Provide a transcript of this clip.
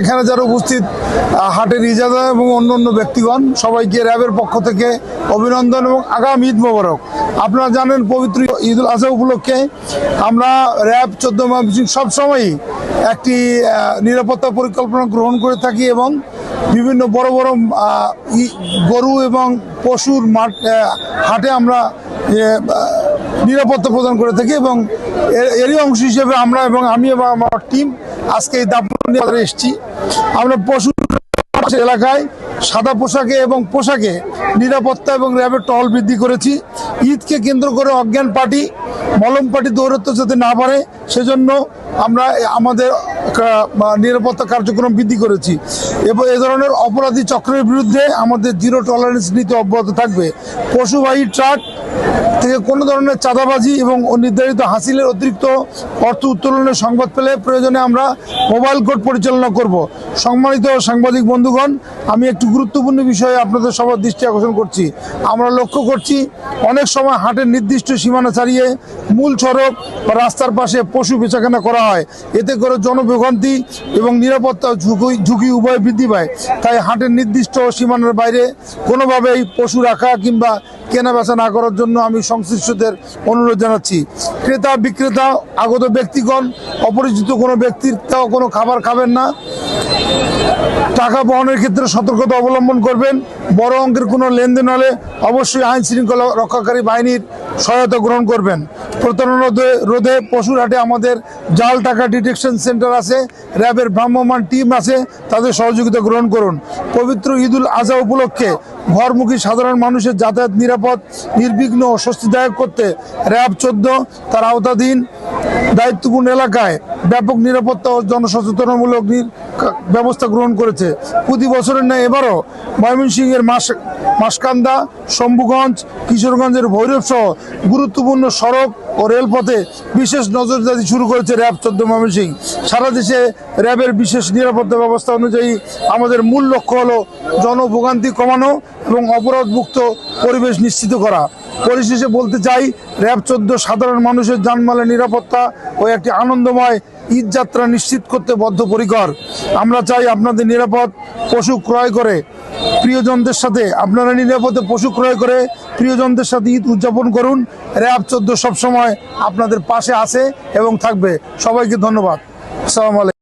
এখানে যারা উপস্থিত হাটের ইজাজা এবং অন্য ব্যক্তিগণ সবাইকে র্যাবের পক্ষ থেকে অভিনন্দন এবং আগাম ঈদ মোবারক। আপনারা জানেন পবিত্র ঈদুল আজহা উপলক্ষে আমরা র্যাব 14 ময়মনসিংহ সবসময়ই একটি নিরাপত্তা পরিকল্পনা গ্রহণ করে থাকি এবং বিভিন্ন বড় বড় গরু এবং পশুর হাটে আমরা নিরাপত্তা প্রদান করে থাকি এবং এরই অংশ হিসেবে আমরা এবং আমি এবং আমার টিম আজকে এই দাপুরিয়া বাজারে এসেছি। আমরা পশু এলাকায় সাদা পোশাকে এবং পোশাকে নিরাপত্তা এবং র্যাবের টহল বৃদ্ধি করেছি। ঈদকে কেন্দ্র করে অজ্ঞান পার্টি মলম পার্টি দৌরত্ব যাতে না বাড়ে সেজন্য আমরা আমাদের নিরাপত্তা কার্যক্রম বৃদ্ধি করেছি এবং এ ধরনের অপরাধী চক্রের বিরুদ্ধে আমাদের জিরো টলারেন্স নীতি অব্যাহত থাকবে। পশুবাহী ট্রাক থেকে কোনো ধরনের চাঁদাবাজি এবং নির্ধারিত হাসিলের অতিরিক্ত অর্থ উত্তোলনের সংবাদ পেলে প্রয়োজনে আমরা মোবাইল কোর্ট পরিচালনা করব। সম্মানিত সাংবাদিক বন্ধুগণ, আমি একটি গুরুত্বপূর্ণ বিষয়ে আপনাদের সবার দৃষ্টি আকর্ষণ করছি। আমরা লক্ষ্য করছি অনেক সময় হাটের নির্দিষ্ট সীমানা ছাড়িয়ে মূল সড়ক বা রাস্তার পাশে পশু বেচাকেনা করা হয়। এতে করে জনভোগান্তি এবং নিরাপত্তা ঝুঁকি উভয় বৃদ্ধি পায়। তাই হাটের নির্দিষ্ট সীমানার বাইরে কোনোভাবেই পশু রাখা কিংবা কেনা বেচা না করার জন্য আমি সংশ্লিষ্টদের অনুরোধ জানাচ্ছি। ক্রেতা বিক্রেতা আগত ব্যক্তিগণ অপরিচিত কোনো ব্যক্তির কোনো খাবার খাবেন না। টাকা বহনের ক্ষেত্রে সতর্কতা অবলম্বন করবেন। বড় অঙ্কের কোনো লেনদেন হলে অবশ্যই আইন শৃঙ্খলা রক্ষাকারী বাহিনীর সহায়তা গ্রহণ করবেন। প্রতারণা রোধে পশুর হাটে আমাদের জাল টাকা ডিটেকশন সেন্টার আছে, র্যাবের ভ্রাম্যমাণ টিম আছে, তাদের সহযোগিতা গ্রহণ করুন। পবিত্র ঈদুল আজহা উপলক্ষে ঘরমুখী সাধারণ মানুষের যাতায়াত নিরাপদ, নির্বিঘ্ন ও স্বস্তিদায়ক করতে র্যাব 14 তার আওতাধীন দায়িত্বপূর্ণ এলাকায় ব্যাপক নিরাপত্তা ও জনসচেতনামূলক ব্যবস্থা গ্রহণ করেছে। প্রতি বছরের ন্যায় এবারও ময়মনসিংহের মাসকান্দা, শম্ভুগঞ্জ, কিশোরগঞ্জের ভৈরব সহ গুরুত্বপূর্ণ সড়ক ও রেলপথে বিশেষ নজরদারি শুরু করেছে র্যাব 14 ময়মনসিংহ। সারা দেশে র্যাবের বিশেষ নিরাপত্তা ব্যবস্থা অনুযায়ী আমাদের মূল লক্ষ্য হলো জনভোগান্তি কমানো এবং অপরাধমুক্ত পরিবেশ নিশ্চিত করা। পরিশেষে বলতে চাই, র্যাব 14 সাধারণ মানুষের জানমালের নিরাপত্তা ও একটি আনন্দময় ঈদ যাত্রা নিশ্চিত করতে বদ্ধপরিকর। আমরা চাই আপনাদের নিরাপদ পশু ক্রয় করে প্রিয়জনদের সাথে আপনারা নিরাপদে পশু ক্রয় করে প্রিয়জনদের সাথে ঈদ উদযাপন করুন। র্যাব 14 সবসময় আপনাদের পাশে আছে এবং থাকবে। সবাইকে ধন্যবাদ। আসসালামু আলাইকুম।